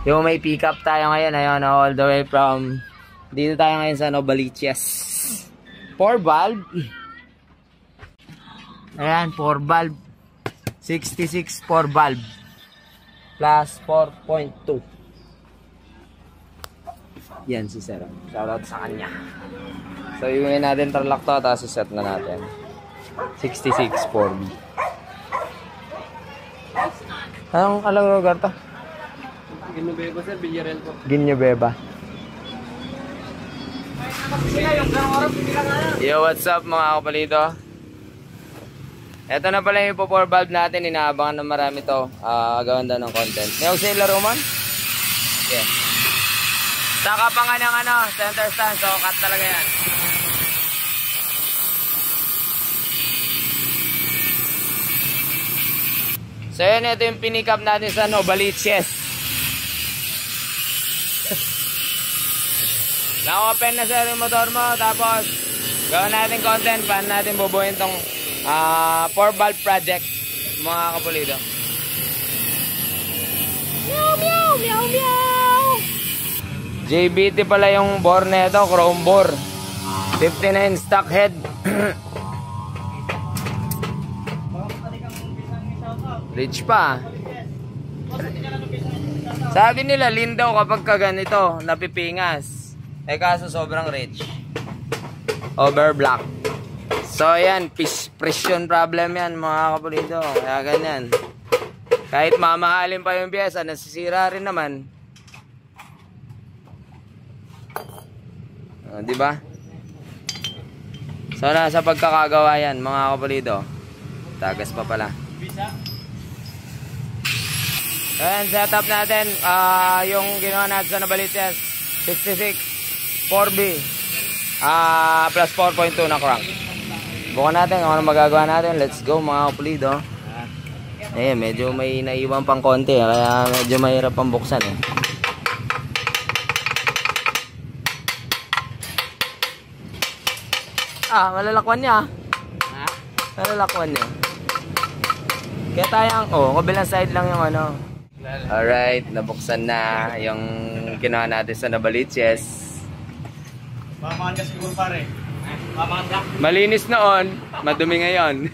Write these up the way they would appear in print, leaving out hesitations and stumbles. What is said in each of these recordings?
Yung may pick up tayo ngayon, ayun, all the way from dito tayo ngayon sa Novaliches. 4 valve. Ayan, 4 valve. 66 4 valve. Plus 4.2. Yan si Sir. Shoutout sa kanya. So, iunin natin tarlock to, tapos set na natin. 66 4B. Anong lugar to? Ginyobeba sir, Villarreal po. Ginyobeba. Yo, what's up mga kapalito? Ito na pala yung 4 valve natin. Inaabangan na marami to. Gawanda ng content. May auxiliary man? Yeah. Saka pa nga ng center stand. So, cut talaga yan. So, yun. Ito yung pinick up natin sa Novaliches. Na-open na sir yung motor mo. Tapos, gawin natin content. Paano natin bubuhin tong 4 valve project, mga kapulido. Meow, meow, meow, meow. JBT pala yung bore neto, chrome bore. 59 stock head. Rich pa. Sabi nila, lean daw kapag kaganito, napipingas. Kaso sobrang rich. Over black. So ayan, pressure problem yan mga kapulido. Kaya ganyan. Kahit mamahalin pa yung pyesa, nasisira rin naman. Diba? So nasa pagkakagawa yan mga kapulido. Tagas pa pala. Ayan, setup natin. Yung ginawa natin sa Novaliches 66 4B plus 4.2 na crank. Bukan natin kung ano magagawa natin. Let's go mga kapulido. Eh, medyo may naiwan pang konti. Kaya medyo mahirap pang buksan eh. Malalakwan niya. Malalakwan niya. Kaya tayong, kabilang side lang yung ano. Alright, nabuksan na yung ginawa natin sa Novaliches. Mamahan ka siguro pare. Malinis noon, madumi ngayon.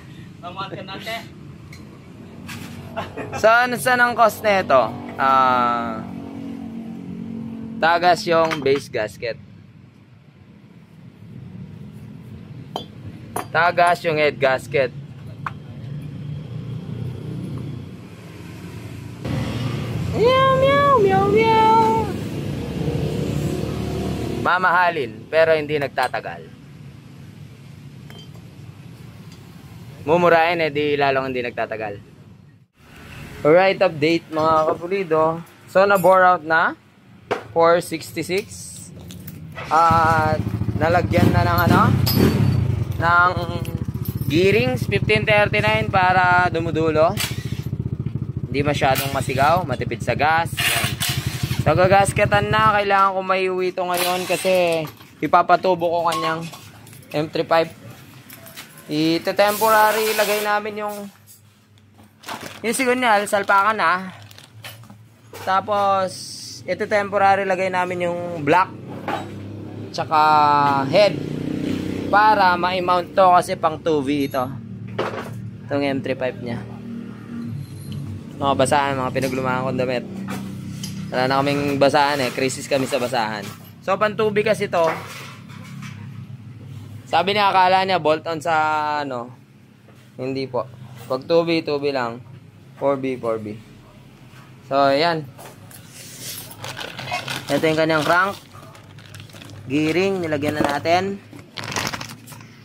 So, ano saan ang cost na ito? Tagas yung base gasket. Tagas yung head gasket. Meow, meow, meow, meow. Mamahalin, pero hindi nagtatagal. Mumurahin, di lalong hindi nagtatagal. Alright, update mga kapulido. So, na-bore out na 466. At nalagyan na ng ng gearings 1539 para dumudulo. Hindi masyadong masigaw, matipid sa gas. Yan. So, gagasketan na. Kailangan ko may uwi ito ngayon kasi ipapatubo ko kanyang M35. Ite-temporary ilagay namin yung signal, salpakan na. Tapos ite-temporary ilagay namin yung block tsaka head para ma-mount to kasi pang 2V ito. Itong M35 nya. Mga basahan, mga pinaglumahan kong damit. Wala na kaming basahan eh. Crisis kami sa basahan. So pang 2V kasi to. Sabi niya, akala niya bolt-on sa hindi po. Pag 2B, 2B lang. 4B, 4B. So, ayan. Ito yung kanyang crank. Gearing, nilagyan na natin.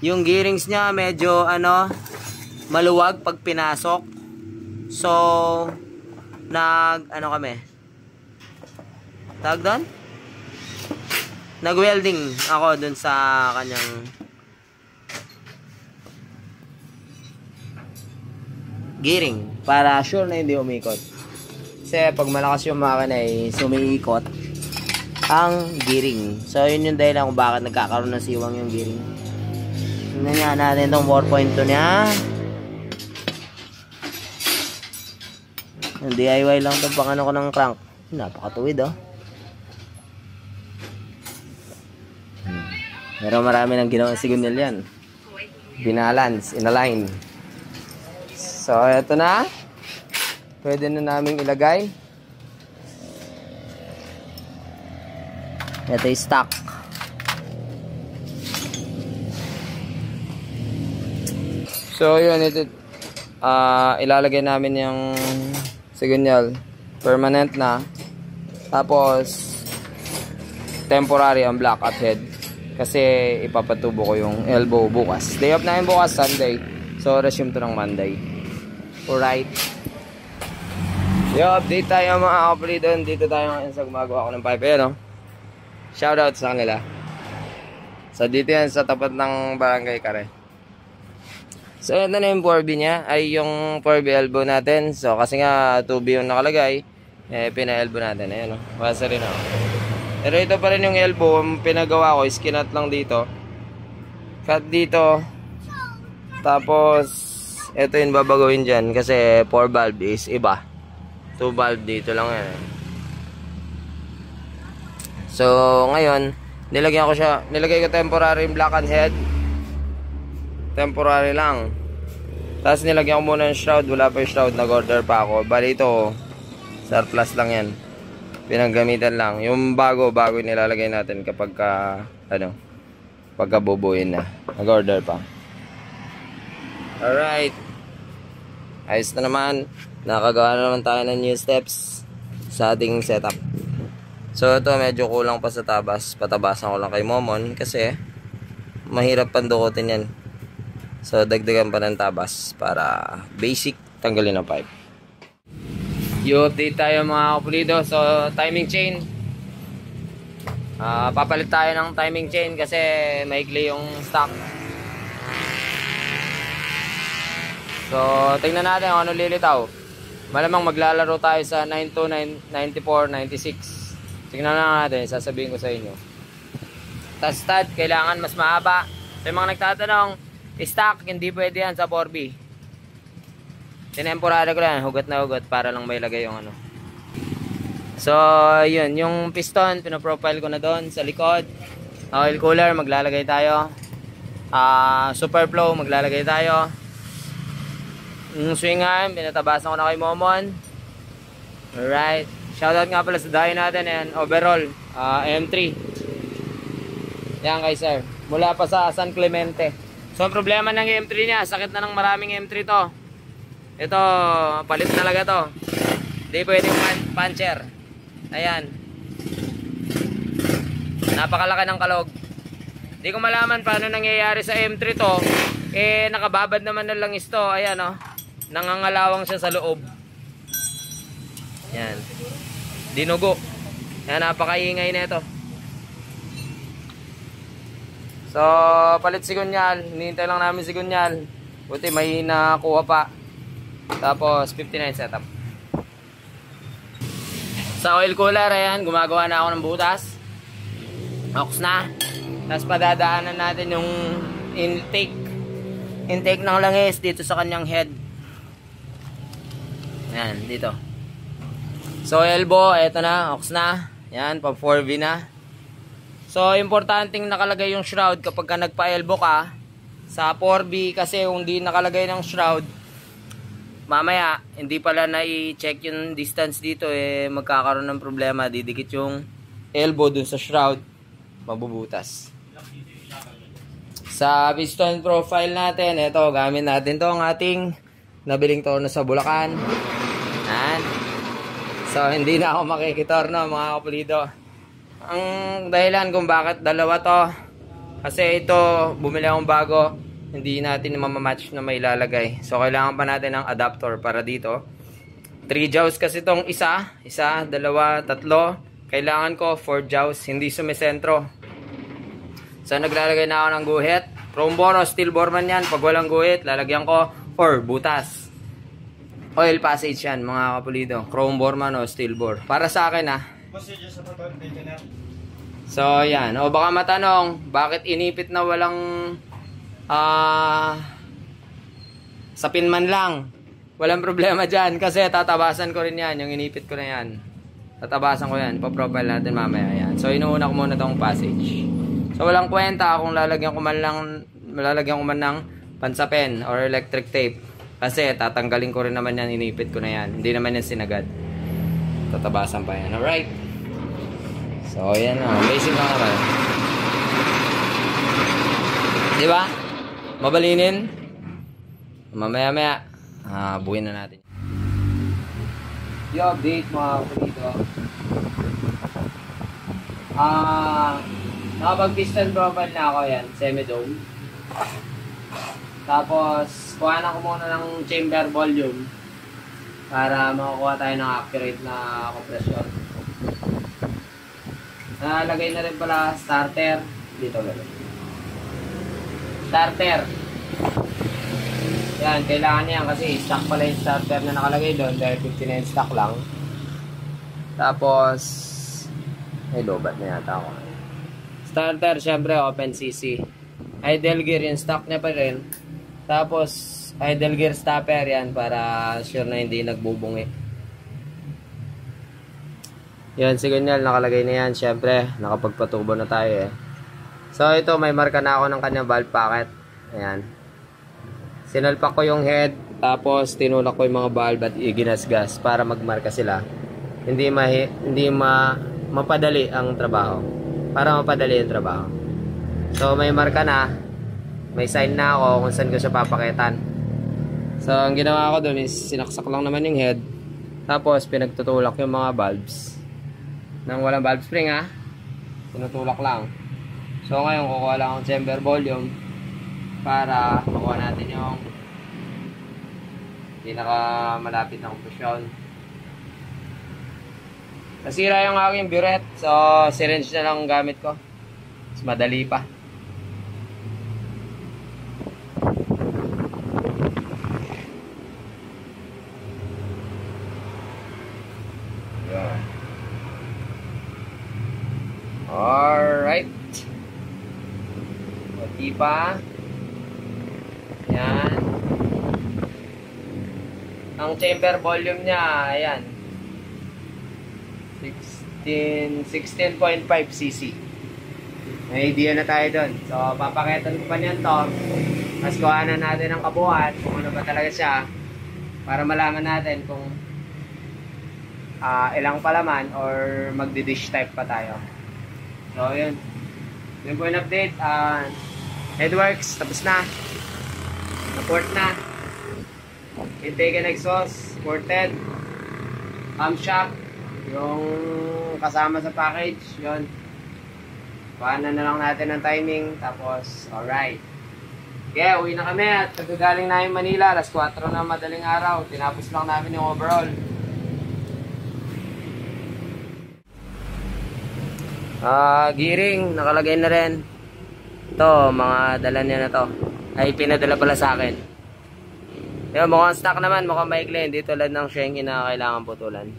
Yung gearings niya, medyo, maluwag pag pinasok. So, kami. Tawag doon? Nag-welding ako dun sa kanyang gearing para sure na hindi umikot. Kasi pag malakas yung makina ay sumiikot ang gearing. So yun yung dahilan kung bakit nagkakaroon ng siwang yung gearing. Tingnan nga natin itong 4.2 niya. Yung DIY lang itong pang ko ng crank. Napakatuwid oh. Pero marami nang ginawa signal yan. Binalance, inalign. So, ito na. Pwede na naming ilagay. Ito yung stock. So, yun. Ito, ilalagay namin yung signal. Permanent na. Tapos, temporary ang block at head. Kasi ipapatubo ko yung elbow bukas. Day off namin bukas, Sunday. So, resume to ng Monday. Alright. Yo, update tayo mga kapatid doon. Dito tayo ngayon sa gumagawa ko ng pipe. Ayan, no? Shoutout sa kanila. So, dito yan sa tapat ng Barangay Kare. So, ito na yung 4B niya. Ay, yung 4B elbow natin. So, kasi nga 2B yung nakalagay. Pina-elbow natin. Ayan, no? Basa rin, no? Pero ito pa rin yung elbow. Ang pinagawa ko is kinat lang dito. Cut dito. Tapos, ito yung babagawin dyan. Kasi 4 valve is iba. 2 valve dito lang yan. So, ngayon, nilagyan ko siya. Nilagay ko temporary yung block and head. Temporary lang. Tapos nilagyan ko muna yung shroud. Wala pa yung shroud. Nag-order pa ako. Bali ito, surplus lang yan. Pinaggamitan lang. Yung bago nilalagay natin kapag pagka bubuin na. Nag-order pa. Alright. Ayos na naman. Nakagawa na naman tayo ng new steps sa ating setup. So ito medyo kulang pa sa tabas. Patabasan ko lang kay Momon kasi mahirap pandukutin yan. So dagdagan pa ng tabas para basic tanggalin ang pipe. I-update tayo mga kapulido. So, timing chain. Papalit tayo ng timing chain kasi maikli yung stock. So, tingnan natin kung ano lilitaw. Malamang maglalaro tayo sa 92, 94, 96. Tingnan na natin. Sasabihin ko sa inyo. Tapos stud, kailangan mas mahaba. So, yung mga nagtatanong, stock, hindi pwede yan sa 4B. Tinemporada ko lang, hugot na hugot para lang may lagay yung ano. So, yun, yung piston, pinoprofile ko na doon sa likod. Oil cooler, maglalagay tayo. Super flow, maglalagay tayo. Yung swing arm, pinatabasan ko na kay Momon. Alright. Shoutout nga pala sa dayo natin, and overall, M3. Yan kay sir. Mula pa sa San Clemente. So, ang problema ng M3 niya, sakit na ng maraming M3 to. Ito, palit talaga to. Hindi pwedeng puncher. Ayan. Napakalaki ng kalog. Hindi ko malaman paano nangyayari sa M3 to. Nakababad naman na langis to. Ayan, oh. Nangangalawang siya sa loob. Ayan. Dinugo. Ayan, napakaingay na ito. So, palit sigunyal. Hinihintay lang namin sigunyal. Buti may nakuha pa. Tapos 59 setup. Sa oil cooler, ayan, gumagawa na ako ng butas. Ox na. Tapos padadaanan natin yung intake ng langis dito sa kanyang head. Ayan, dito. So elbow, eto na, ox na. Ayan, pa 4V na. So importanteng nakalagay yung shroud kapag ka nagpa-elbow ka sa 4B, kasi kung di nakalagay ng shroud, mamaya, hindi pala na-i-check yung distance dito, magkakaroon ng problema. Didikit yung elbow dun sa shroud, mabubutas. Sa piston profile natin, ito, gamit natin to ang ating nabiling torno sa Bulacan. Yan. So, hindi na ako makikitorno, mga kapulido. Ang dahilan kung bakit dalawa to, kasi ito, bumili akong bago. Hindi natin mamamatch na may ilalagay. So, kailangan pa natin ng adapter para dito. 3 jaws kasi itong isa, 2, 3. Kailangan ko 4 jaws, hindi sumisentro. So, naglalagay na ako ng guhit. Chrome bore o steel bore man yan. Pag walang guhit, lalagyan ko or butas. Oil passage yan, mga kapulido. Chrome bore man o steel bore. Para sa akin, So, yan. O baka matanong, bakit inipit na walang sapin man lang? Walang problema dyan kasi tatabasan ko rin yan, yung inipit ko na yan. Tatabasan ko yan. Ipaprofile natin mamaya yan. So, inuuna ko muna tong passage. So, walang kwenta kung lalagyan ko man ng pansapin or electric tape. Kasi, tatanggalin ko rin naman yan. Inipit ko na yan. Hindi naman yan sinagad. Tatabasan pa yan. Alright. So, yan o. Basic lang naman. Diba? Mabalinin. Mamaya-maya. Buuin na natin. Yung update mga kapatito. Nakapag-piston profile na ako yan. Semi-dome. Tapos, kuhanan ko muna ng chamber volume para makakuha tayo ng accurate na compression. Nalagay na rin pala starter. Dito gano'n. Starter. Yan, kailangan niyan kasi stock pala yung starter na nakalagay doon dahil 59 stock lang. Tapos, ay lobat na yata ako. Starter, syempre open CC. Idle gear yung stock niya pa rin. Tapos, idle gear stopper yan para sure na hindi nagbubungi. Yan, signal nakalagay na yan. Syempre, nakapagpatubo na tayo eh. So, ito may marka na ako ng kanyang valve packet. Ayan. Sinalpak ko yung head, tapos tinulak ko yung mga valve at iginasgas para magmarka sila. Hindi mapadali ang trabaho. Para mapadali ang trabaho. So may marka na, may sign na ako kung saan ko siya papakitan. So ang ginawa ko dun is sinaksak lang naman yung head, tapos pinagtutulak yung mga valves. Nang walang valve spring ha, tinutulak lang. So ngayon kukuha lang ang chamber volume para makuha natin yung pinakamalapit na compression. Nasira yung aking burette, so syringe na lang gamit ko. Mas madali pa. Yan. Alright. Pati pa. Yan. Ang chamber volume niya, ayan. 16.5 cc. May idea na tayo doon. So, papakitan ko pa niyan to. Mas kuhanan natin ang kabuuan kung ano ba talaga siya para malaman natin kung ilang palaman or magdi-dish type pa tayo. So, yun. Yun po yung update. Headworks, tapos na. Na-port na. Intake and exhaust, ported. Camshaft, yung kasama sa package, yun. Paano na lang natin ang timing, tapos, alright. Okay, uwi na kami at nagagaling na yung Manila, alas 4 na madaling araw. Tinapos lang namin yung overall. Gearing, nakalagay na rin. Ito, mga dala niya na to. Ay, pinadala pala sa akin. Yung mukhang stock naman, mukhang maikli. Hindi tulad ng Schengen na kailangan putulan.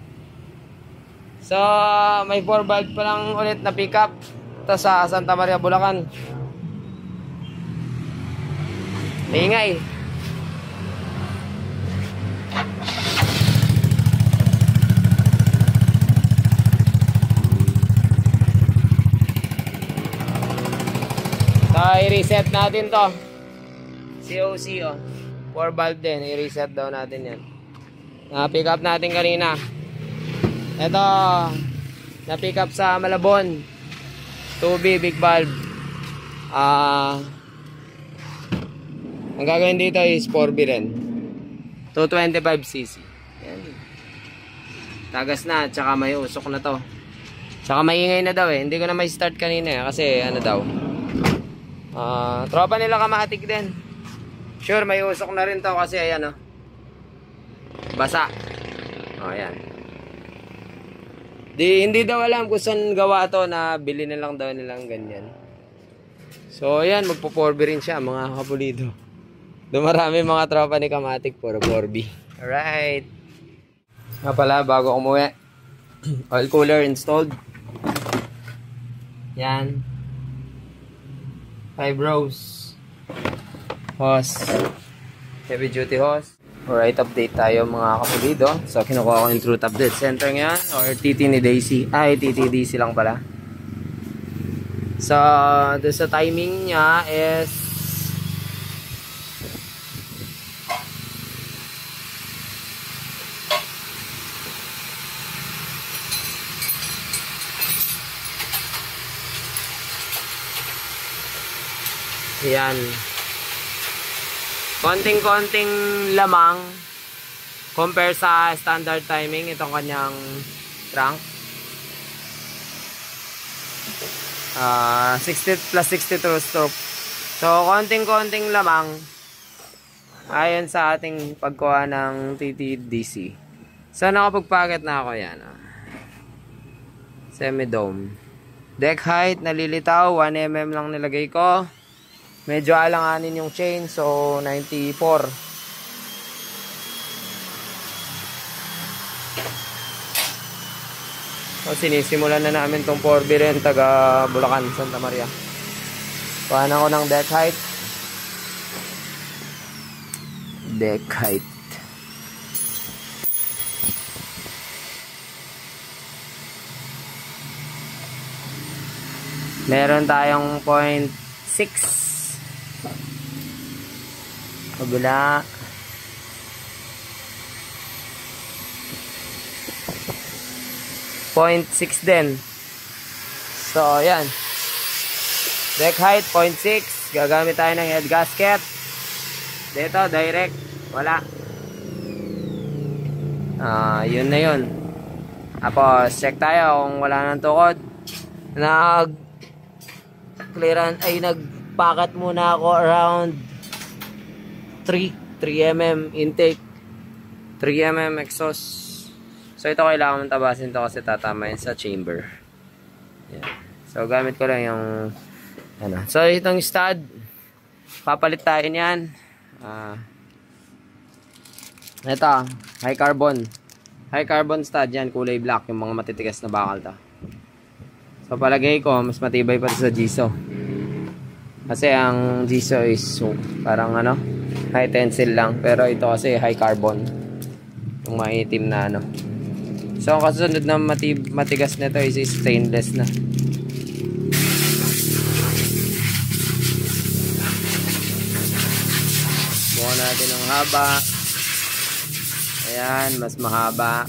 So, may 4 valve pa lang ulit na pickup. Ito sa Santa Maria, Bulacan. Maingay. So, i-reset natin to. COC, oh. 4 valve din. I-reset daw natin yan. Na-pick up natin kanina. Ito, na-pick up sa Malabon. 2B big valve. Ang gagawin dito is 4B rin. 225cc. Yan. Tagas na, tsaka may usok na to. Tsaka maingay na daw eh. Hindi ko na may start kanina eh. Kasi ano daw. Tropa nila Kamatik din. Sure, may usok na rin to kasi ayan oh. Basa. Ayan. Hindi daw alam kung saan gawa to, na bili na lang daw nilang ganyan. So ayan, magpo-4B rin siya mga kapulido. Dumarami mga tropa ni Kamatik, puro 4B. Alright. Nga pala, bago umuwi, oil cooler installed. Yan. 5 rows. Hose. Heavy duty hose. Alright, update tayo mga kapulido. So, kinukuha ko yung truth update center ngayon. Or TT ni Daisy. Ay, TT Daisy lang pala. So, doon sa timing niya is yan. Konting-konting lamang compare sa standard timing itong kanyang crank. 60 plus 62 stroke. So, konting-konting lamang ayon sa ating pagkuha ng TTDC. So, nakapagpacket na ako yan. Semi-dome. Deck height, nalilitaw. 1mm lang nilagay ko. Medyo alanganin yung chain, so 94. So sinisimulan na namin tong 4B rin, taga Bulacan, Santa Maria. Kuhaan ako ng deck height. Deck height. Meron tayong 0.6 kabila. .6 din. So, yan. Deck height, 0.6. Gagamit tayo ng head gasket. Dito, direct. Wala. Yun na yun. Tapos, check tayo kung wala nang tukod. Nagpacket muna ako around 3mm intake, 3mm exhaust. So ito kailangan mong tabasin to kasi tatama yun sa chamber. Yan. So gamit ko lang yung So itong stud, papalit tayo niyan. Ito, high carbon stud yan, kulay black, yung mga matitigas na bakal to. So palagay ko mas matibay pa sa Giso. Kasi ang Giso is parang high tensile lang, pero ito kasi high carbon, yung maitim na So ang kasunod na matigas nito is stainless na. Buka natin ang haba. Ayan, mas mahaba.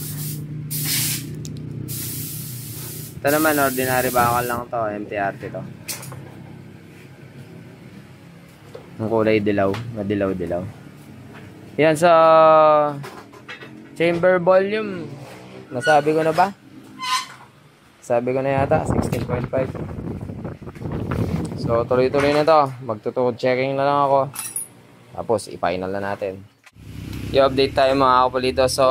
Ito naman ordinary bakal lang to, MTRT to. Ang kulay dilaw, madilaw-dilaw. Yan, so chamber volume, nasabi ko na ba? Sabi ko na yata, 16.5. So tuloy-tuloy na to. Magtutukod checking na lang ako. Tapos i-final na natin. I-update tayo mga kapulido. So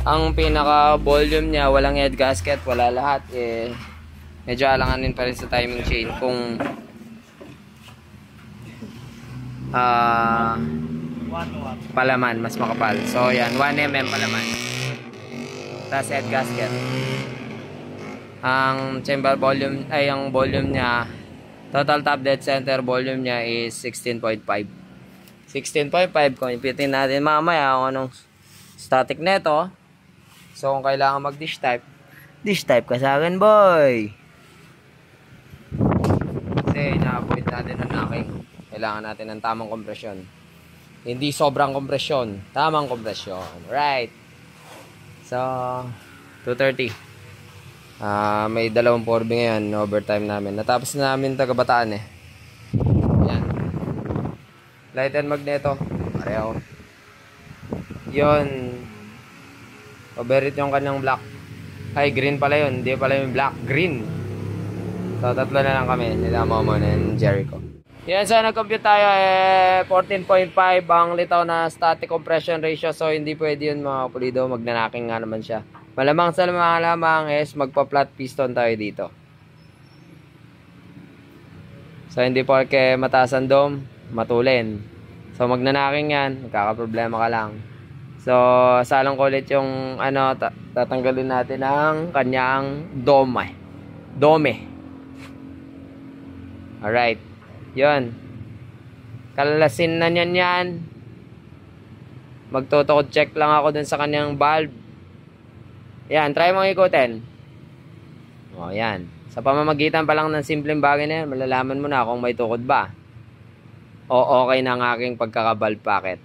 ang pinaka volume niya, walang head gasket, wala lahat. Medyo alanganin pa rin sa timing chain kung palaman, mas makapal. So yan, 1mm palaman. Tapos head gasket. Ang chamber volume, ay ang volume niya, total top dead center volume niya is 16.5. 16.5, computin natin mamaya kung anong static neto. So kung kailangan mag dish type ka sa akin, boy. Kasi na-avoid natin ang knocking. Kailangan natin ng tamang kompresyon. Hindi sobrang kompresyon. Tamang kompresyon. Right. So, 230. May dalawang 4B ngayon. Overtime namin. Natapos na namin taga-Bataan eh. Yan. Light and magneto. Pareho. Yun. Overheat yung kanyang black. Ay, green pala yun. Hindi pala yung black. Green. So, tatlo na lang kami. Nila Momo and Jericho. Yan, so nag-compute tayo 14.5 ang litaw na static compression ratio. So hindi pwede yun mga pulido, magnanaking nga naman siya. Malamang sa lamang is magpa-flat piston tayo dito. So hindi porke mataas ang dome, matulin. So magnanaking yan, magkakaproblema ka lang. So salang ko ulit yung tatanggalin natin ang kanyang dome. Alright. Yun. Kalasin na niyan yan. Magtotokod check lang ako dun sa kanyang valve. Yan, try mo ikutin. O, yan. Sa pamamagitan pa lang ng simpleng bagay na yan, malalaman mo na kung may tukod ba. O okay na ang aking pagkaka-valve packet.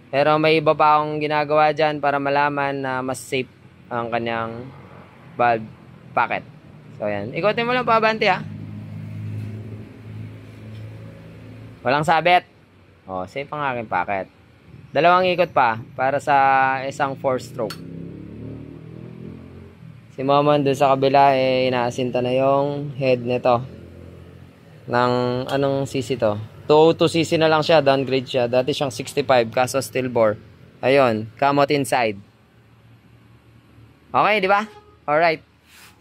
Pero may iba pa akong ginagawa dyan para malaman na mas safe ang kanyang valve packet. So, yan. Ikutin mo lang pa, Banti, ha? Walang sabit. O, safe ang aking packet. Dalawang ikot pa para sa isang 4-stroke. Si Momon doon sa kabila inaasinta na yung head nito. Ng anong cc to? 202cc na lang siya, downgrade siya. Dati siyang 65 kaso steel bore. Ayun, kamot inside. Okay, di ba? Alright.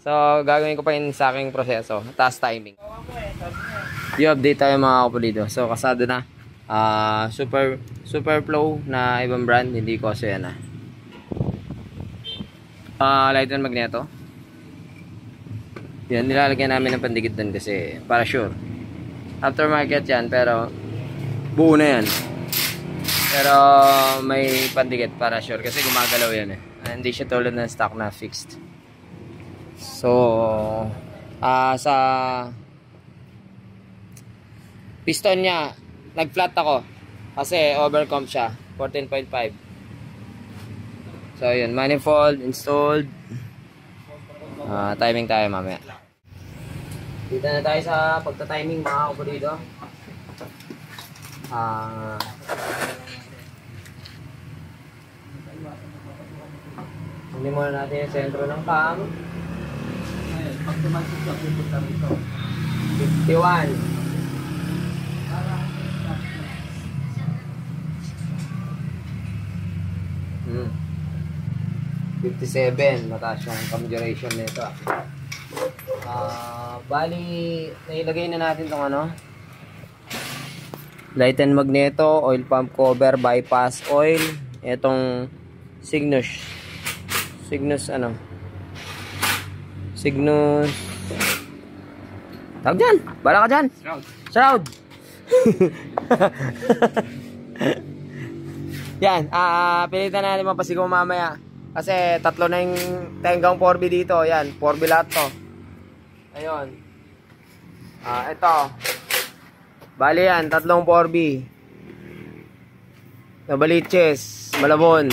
So, gagawin ko pa yun sa aking proseso. Task timing. I-update tayo mga kapulido. So, kasado na. Super flow na ibang brand, hindi ko so yan light and magneto. Yan, nilalagyan namin ng pandikit dun kasi para sure. Aftermarket yan, pero buo na yan. Pero may pandikit para sure kasi gumagalaw yan hindi siya tulad ng stock na fixed. So sa piston niya nag-flat ako kasi overcomp siya 14.5. So yun, manifold installed. Timing tayo mamaya. Dito na tayo sa pagta-timing mga kapulido. Hindi muna natin yung sentro ng cam. Pag tumansik siya, pupunta rito. 51. 57, mataas yung cam duration nito. Bali, nailagay na natin tong light and magneto, oil pump cover, bypass oil, etong Cygnus tawag dyan, bala ka dyan, shroud. Yan, pilitan natin mapasigaw mamaya kasi tatlo na yung tenggang 4B dito. Yan, 4B lahat to. Ayun. Ito. Bali yan, tatlong 4B. Nabaliches, Malabon,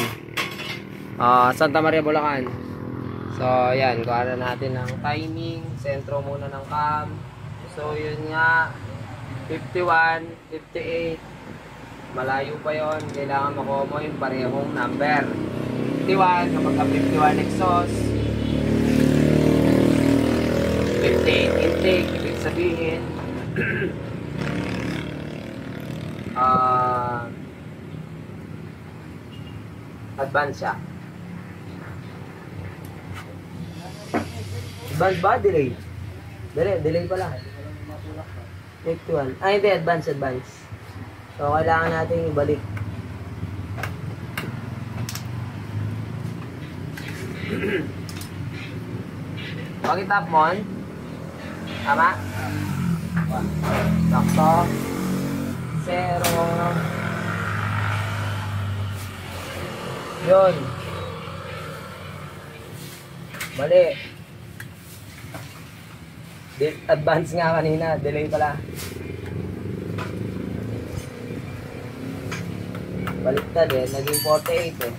Santa Maria, Bulacan. So, yan, kuha na natin ng timing, sentro muna ng cam. So, yun nga, 51, 58. Malayo pa yon, kailangan makuha mo yung parehong number. 51, kapag 51 exhaust, 58 intake, ibig sabihin advance siya. Advance ba? Delay? Delay pala. 51. Hindi, advance. So, kailangan natin ibalik. Pag-tap mo, tama? Sakto. 0. Yun. Mali. Advance nga kanina, delay pala. Baliktad naging 48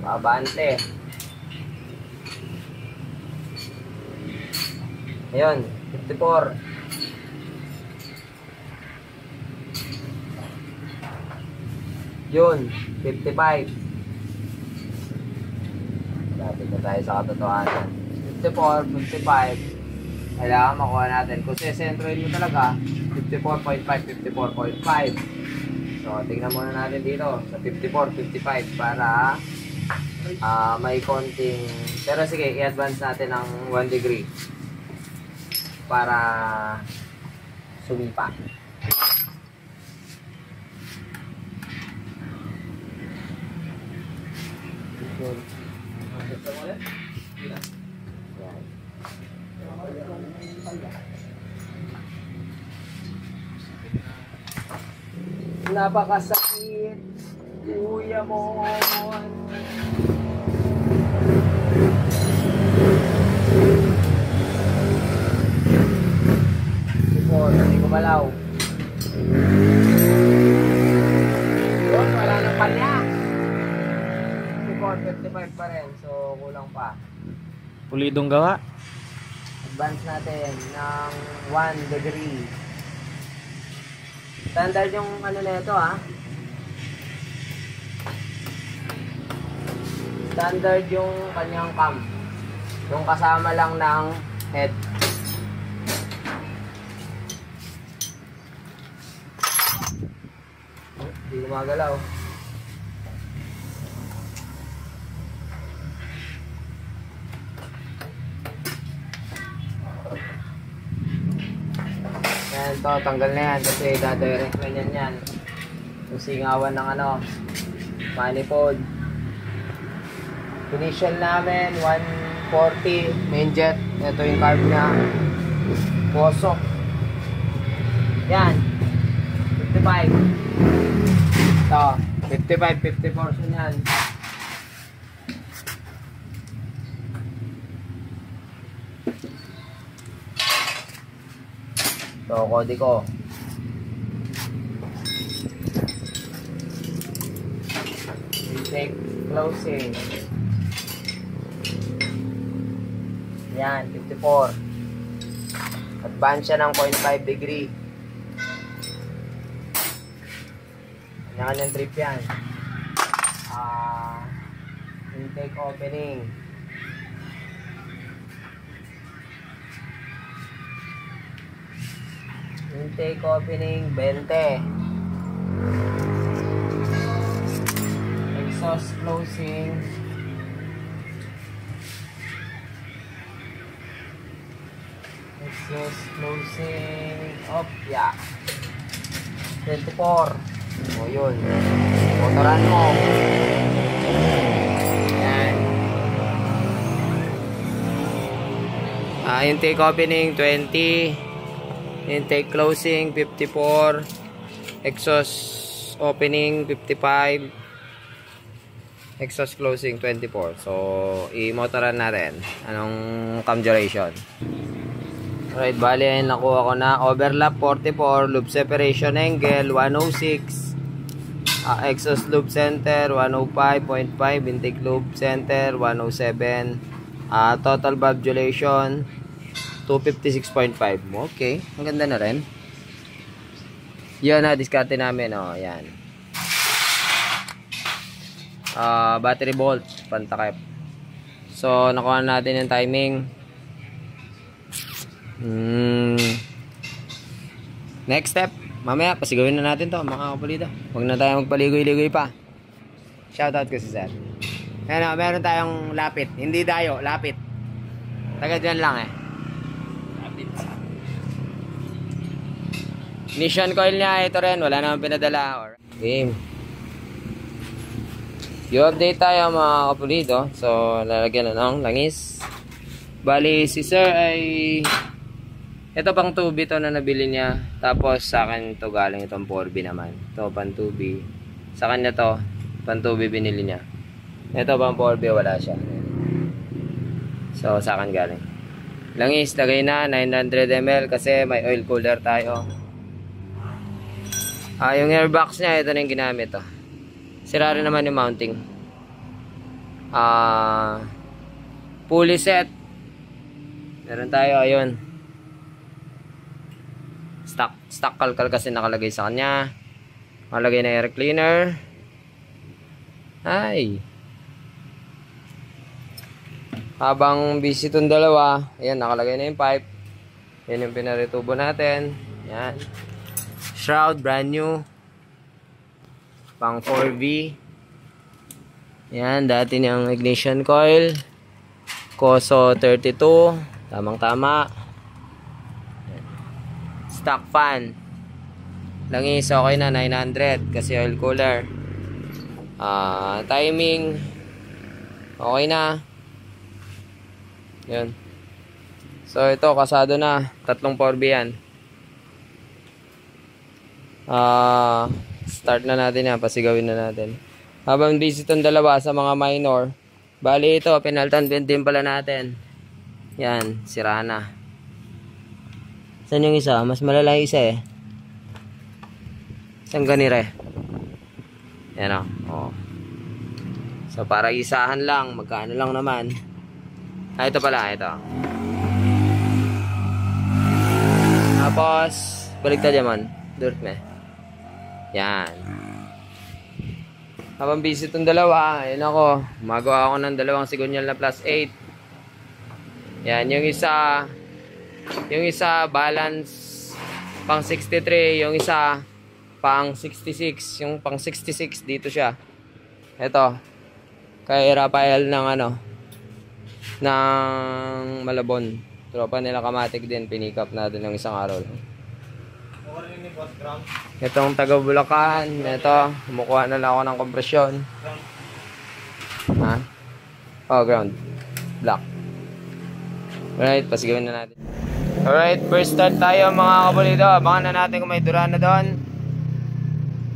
Abante. Ayun, 54. Yun, 55. Lapit na tayo sa katotohanan. 54, 55. Kailangan makuha natin. Kung sesentroin mo talaga, 54.5, 54.5. So, tingnan muna natin dito sa 54, 55 para may konting... Pero sige, i-advance natin ng 1 degree para sumipa. Napakasakit. Kuya mo. Hindi ko malaw. Yun, wala nang palya. 55 pa rin. So, kulang pa. Pulidong gawa. Advance natin ng 1 degree. Standard yung ano na ito, ha. Standard yung kanyang cam. Yung kasama lang ng head. Hindi gumagalaw. Yan to, tanggal na yan kasi dadirect na yan. Yung singawan ng ano, manifold. Initial namin 140 main jet. Ito yung carb niya. Posok. Yan. 55. Ito, 55, 50 portion yan. So, kode ko. Intake closing. Yan, 54. Advance siya ng 0.5 degree. Kanya-kanyang trip yan. Intake opening. Intake opening 20. Exhaust closing. Exhaust closing. Op, yeah. 24. O yun. Motoran mo. Yan. Intake opening 20. Intake closing 54, exhaust opening 55, exhaust closing 24. So, i-motoran natin. Anong cam duration? Alright, bali ay nakuha ko na. Overlap 44, loop separation angle 106, exhaust loop center 105.5, intake loop center 107, total valve duration 256.5. Okay, ang ganda na rin. Yan na, diskarte namin. O, yan. Battery bolt, pantakip. So, nakuha natin yung timing. Next step, mamaya, pasigawin na natin to, mga kapalito. Huwag na tayo magpaligoy-ligoy pa. Shoutout ko si Sir. Ayan o, meron tayong lapit. Hindi dayo, lapit. Taga dyan lang eh. Ignition coil niya, ito rin, wala naman pinadala. Game. I-update tayo mga kapulito. So, lalagyan na ng langis. Bali, si Sir ay ito pang tubi to na nabili niya. Tapos sa akin to galing itong 4B naman. Ito pang tubi. Sa kanya to, pang tubi binili niya. Ito pang 4B, wala siya. So, sa akin galing. Langis, lagay na 900 ml kasi may oil cooler tayo. Yung airbox niya, ito na yung ginamit. Oh. Sira rin naman yung mounting. Pulley set. Meron tayo, ayun. Stock kalkal kasi nakalagay sa kanya. Nakalagay na air cleaner. Ay. Habang busy itong dalawa, ayan, nakalagay na yung pipe. Yan yung pinaritubo natin. Yan. Shroud, brand new. Pang 4V. Yan, dati niyang ignition coil. Koso 32. Tamang-tama. Stock fan. Langis, okay na, 900. Kasi oil cooler. Timing. Okay na. Yan. So, ito, kasado na. Tatlong 4V yan. start na natin yan. Pasigawin na natin. Habang busy itong dalawa sa mga minor. Bali ito, pinaltan din pala natin. Yan, sira na. Saan yung isa? Mas malala yung isa eh. Saan ganire? Yan o. So para isahan lang, magkano lang naman. Ito pala, ito. Tapos, baliktad yaman. Dirt me. Yan. Habang busy itong dalawa, ayun ako. Magawa ako ng dalawang sigunyal na +8. Yan, yung isa balance pang 63, yung isa pang 66. Yung pang 66 dito siya. Ito. Kay Rafael ng ng Malabon. Tropa nila Kamatik din, pinikap natin ng isang araw. Itong taga Bulacan, ito, kumukuha na lang ako ng kompresyon. Ha? Oh, ground. Black. Alright, pasigawin na natin. Alright, first start tayo mga kapulido. Abangan na natin kung may dura na doon.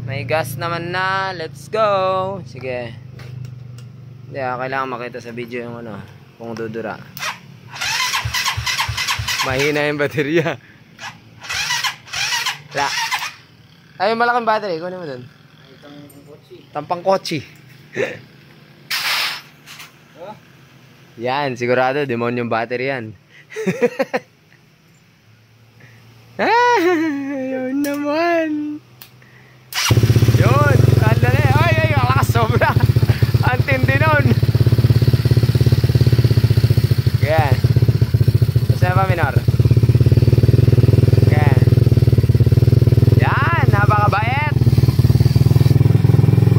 May gas naman na. Let's go. Sige. Hindi, kailangan makita sa video yung kung dudura. Mahina yung baterya. Wala. Ay, yung malaking battery. Kunin mo dun. Tampang kotse. Yan, sigurado. Demonyong battery yan. Yun naman. Yun. Sandali. Ay, alakas sobra. Antindi nun. Yan. Basta pa minor. Yan. Yan. Napakabait.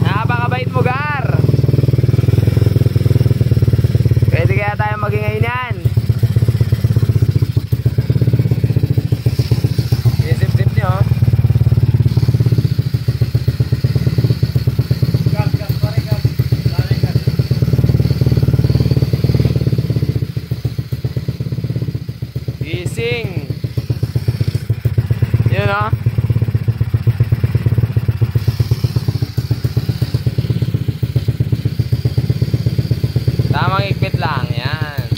Napakabait mo, Gar. Pwede kaya tayo maging ngayon yan. Isip-sip nyo. Gising. Yun o. Tamang ikpit lang. Yan.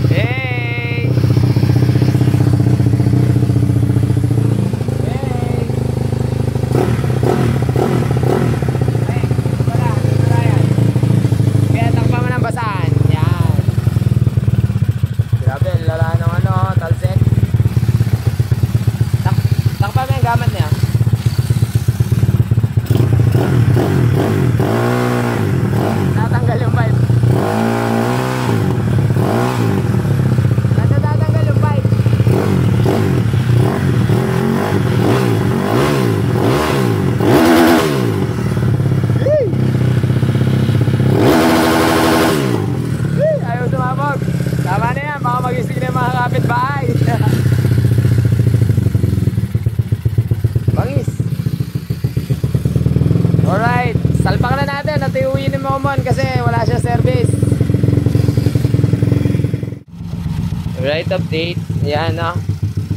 Hey. Alright, salpak na natin at iuwi ni Momon kasi wala siya service. Alright, update. Yan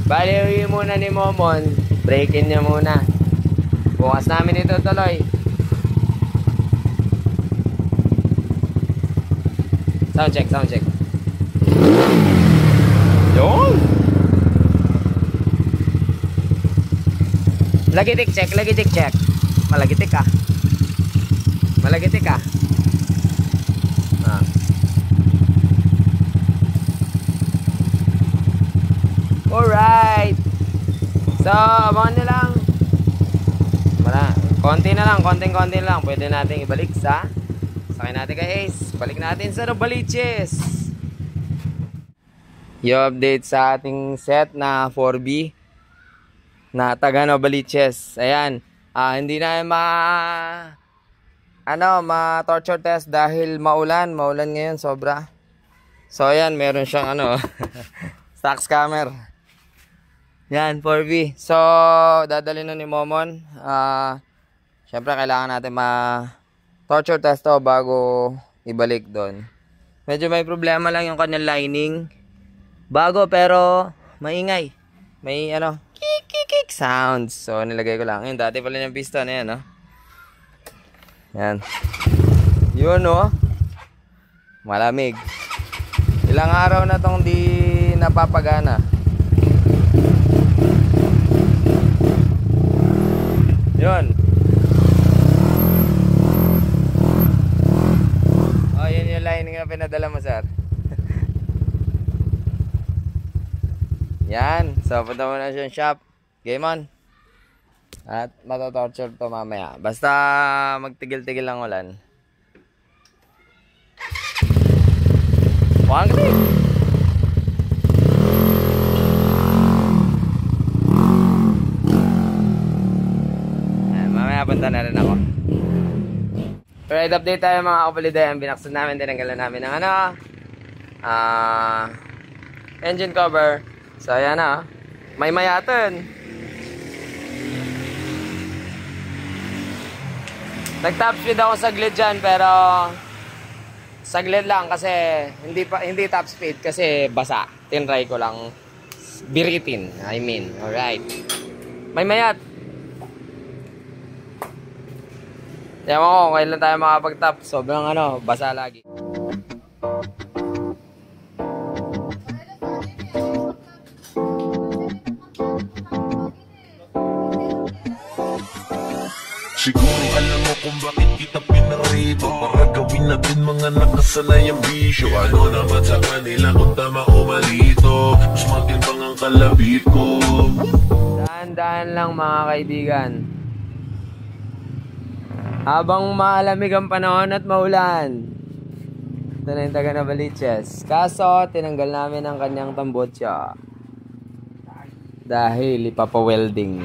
Bali, uwi muna ni Momon. Break-in niya muna. Bukas namin ito tuloy. Sound check, sound check. Yun! Lagitik check, lagitik check. Malagitik ah. Malagitik ah. Alright. So, abangan nyo lang. Konti na lang, konting-konti lang. Pwede natin ibalik sa sakay natin kay Ace. Balik natin sa Novaliches. Yung update sa ating set na 4B na taga Novaliches. Ayan. Hindi na ma-torture test dahil maulan ngayon sobra. So ayan, meron siyang stock scammer. Yan, 4B. So dadalhin na ni Momon. Syempre kailangan natin ma-torture test to bago ibalik doon. Medyo may problema lang yung kanyang lining. Bago pero maingay. May ano, kik kik kik sounds. So nilagay ko lang. Yun, dati pala yung piston. Ayan, no? Yan. Yun, no? Malamig. Ilang araw na tong di napapagana. Yun. Oh, yun yung lining na pinadala mo, sir. Yan. So, punta mo na siya shop. Game on. At matotorture to mamaya. Basta magtigil-tigil lang ulan. Mukhang gabi. Mamaya punta na rin ako. Alright, update tayo mga kapalidayan. Binaksan namin, tinanggalan namin ng ano, engine cover. So ayan na, may mayaton. Nag-top speed ako saglit dyan, pero saglit lang kasi hindi top speed kasi basa. Tinry ko lang biritin. Alright. May mayat. Ewan ko kung kailan tayo makapag-top. Sobrang ano, basa lagi. Siguro alam mo kung bakit kita pinarito, para gawin natin mga nakasanayang bisyo. Ano naman sa kanila kung tama o malito, mas matimbang ang kalabit ko. Daan-daan lang mga kaibigan. Habang malamig ang panahon at maulan. Ito na yung taga Novaliches. Kaso tinanggal namin ang kanyang tambotsa dahil ipapa-welding.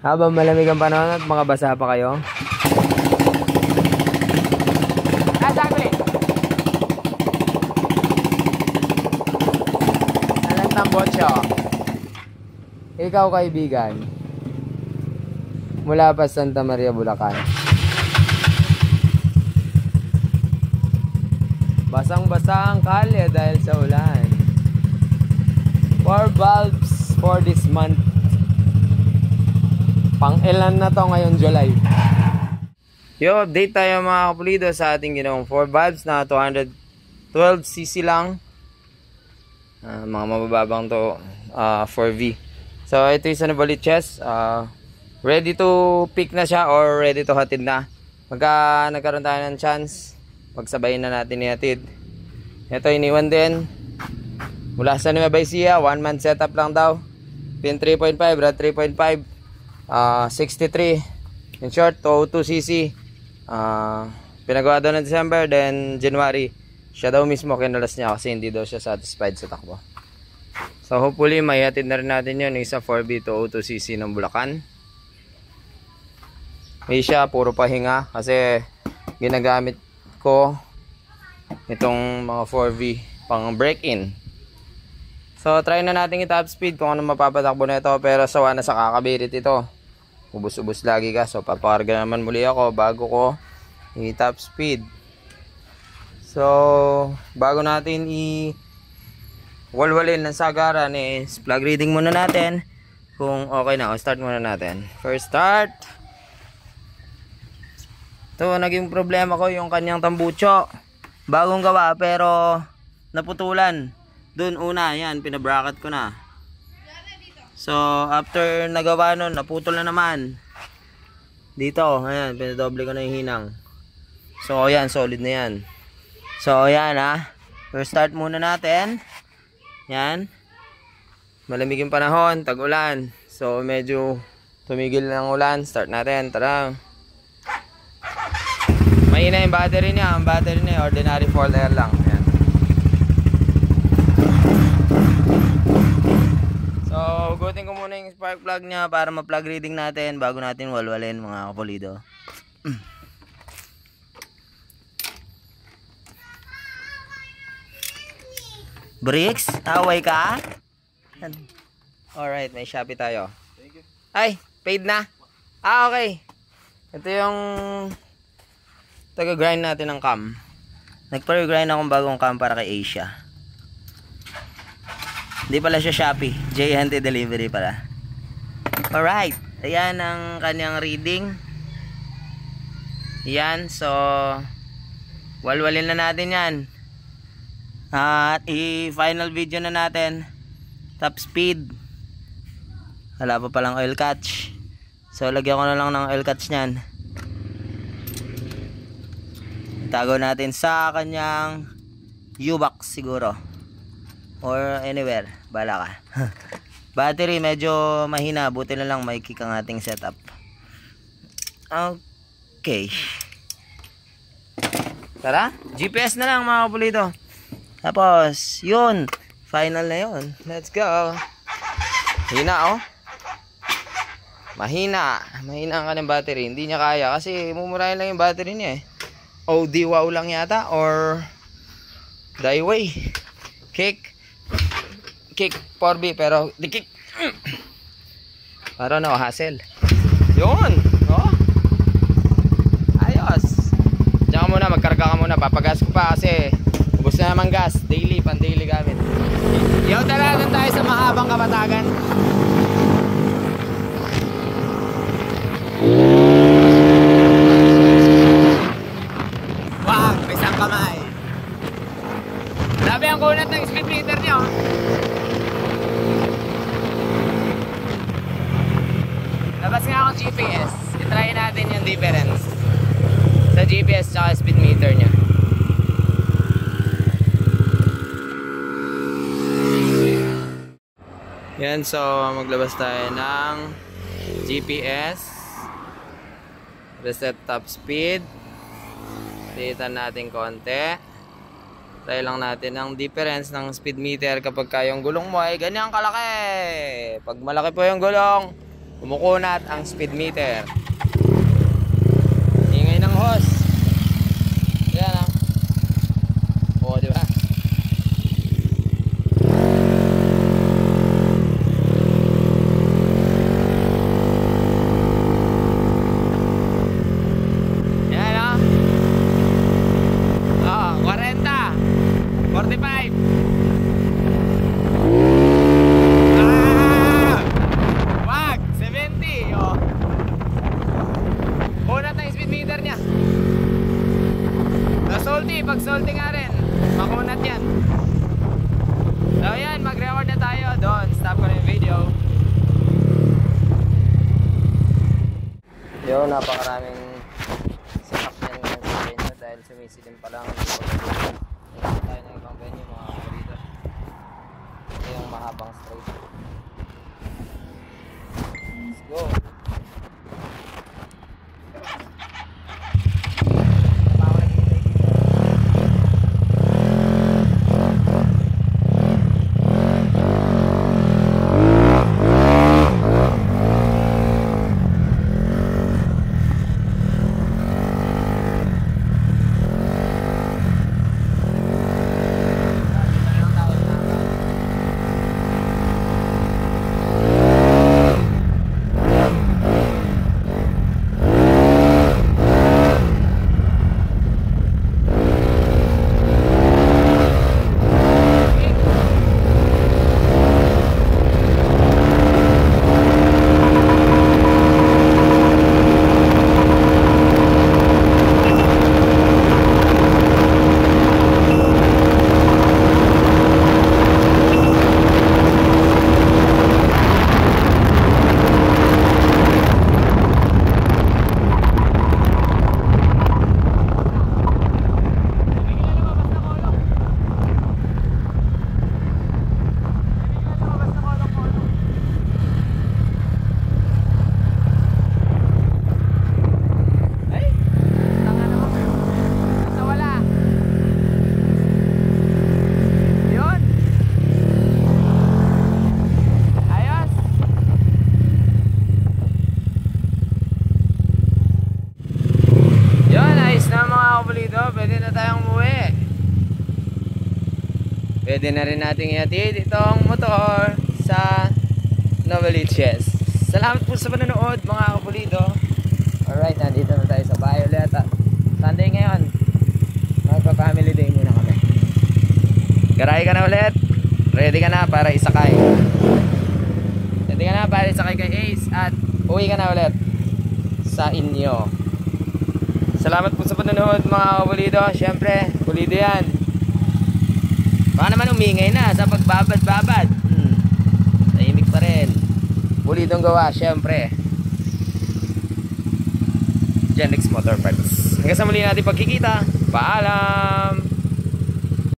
Habang malamig ang panahon at mga basa pa kayo. Sagli! Anong tambotsa? Ikaw kaibigan, mula pa Santa Maria, Bulacan. Basang-basa ang kalye dahil sa ulan. 4 bulbs for this month. Pang-ilan na to ngayon, July. Yo, update tayo mga kapulido sa ating ginawang 4 valves na 212cc lang. Mga mabababang to, 4V. So, ito yung sa Novaliches. Ready to pick na siya or ready to hatid na. Pagka nagkaroon tayo ng chance, pagsabayin na natin ihatid. Ito iniwan din. Mula sa Nueva Ecija, 1 month setup lang daw. Pin 3.5, rod 3.5. 63 in short, 202cc. Pinagawa daw ng December, then January siya daw mismo kinalas niya kasi hindi daw siya satisfied sa takbo. So hopefully may hatid na rin natin yun, isa 4B 202cc ng Bulacan. May siya puro pahinga kasi ginagamit ko itong mga 4V pang break-in. So try na natin i-top speed kung ano mapapatakbo na ito, pero sawa na sa kakabirit ito. Ubus-ubus lagi ka. So papakarga naman muli ako bago ko i-top speed. So bago natin i-walwalin ng sagaran is plug reading muna natin kung okay na. O start muna natin. First start. Ito naging problema ko yung kanyang tambucho. Bagong gawa pero naputulan. Doon una, yan, pinabracket ko na. So, after nagawa nun, naputol na naman. Dito, ayan, pinadoble ko na yung hinang. So, ayan, solid na yan. So, ayan ha. First start muna natin. Yan. Malamig yung panahon, tag-ulan. So, medyo tumigil ng ulan. Start natin, tara. Mahina yung battery niya. Ang battery niya, ordinary 4 air lang. Ayan. So, gutin ko muna yung spark plug niya para ma-plug reading natin bago natin walwalin mga kapulido. Bricks, away ka? Alright, may Shopee tayo. Ay, paid na. Okay. Ito yung taga-grind natin ng cam. Nagpa-regrind akong bagong cam para kay Asia. Hindi pala siya Shopee. JNT delivery pala. Alright. Ayan ang kanyang reading. Yan. So, walwalin na natin yan. At i-final video na natin. Top speed. Wala pa palang oil catch. So, lagyan ko na lang ng oil catch nyan. Itago natin sa kanyang U-box siguro. Or anywhere. Bala ka. Battery medyo mahina. Buti na lang may kick ang ating setup. Okay. Tara. GPS na lang mga kapulito. Tapos, yun. Final na yun. Let's go. Hina oh. Mahina. Mahina ang kanyang battery. Hindi niya kaya kasi mumurahin lang yung battery niya eh. OD wow lang yata or Daiway. Kick 4B pero di kick. Para no hassle. Yun. Oh. Ayos. Diyan ka muna, magkarga ka muna. Papagas ko pa kasi ubos na naman gas. Daily, pan daily gamit. Yo, tara doon tayo sa mahabang kabatagan. Wag, may isang kamay. Grabe ang kunat ng speed meter niya oh. Labas nga akong GPS. I-try natin yung difference sa GPS at speed meter niya. Yan, so maglabas tayo ng GPS. Reset top speed. Titan natin konti. Try lang natin ang difference ng speed meter kapag yung gulong mo ay ganyang kalaki. Pag malaki po yung gulong, kumukunat ang speed meter. Ingay ng hose. Yan ah. Oo, di ba? Yan ah. Oh, 40. 45. Pag salty nga rin, makunat yan. So yan, mag-record na tayo doon. Stop ko na yung video. Yo, napakaraming sasakyan ngayon sa venue dahil sumisilim pa lang. Ito tayo ng ibang venue mga kapatid. Ito yung mahabang straight. Let's go. Pwede na rin nating ihatid itong motor sa Novaliches. Salamat po sa panonood mga kapulido. Alright, nandito na tayo sa bahay ulit. Sunday ngayon. Magpapagawa Mag-family day muna kami. Garay ka na ulit. Ready ka na para isakay. Ready ka na para isakay kay Ace. At uwi ka na ulit sa inyo. Salamat po sa panonood mga kapulido. Siyempre, pulido yan. Baka naman umingay na sa pagbabad-babad. Tahimik pa rin. Pulidong gawa, siyempre. Genix Motor Parts. Hanggang sa muli natin pagkikita. Paalam!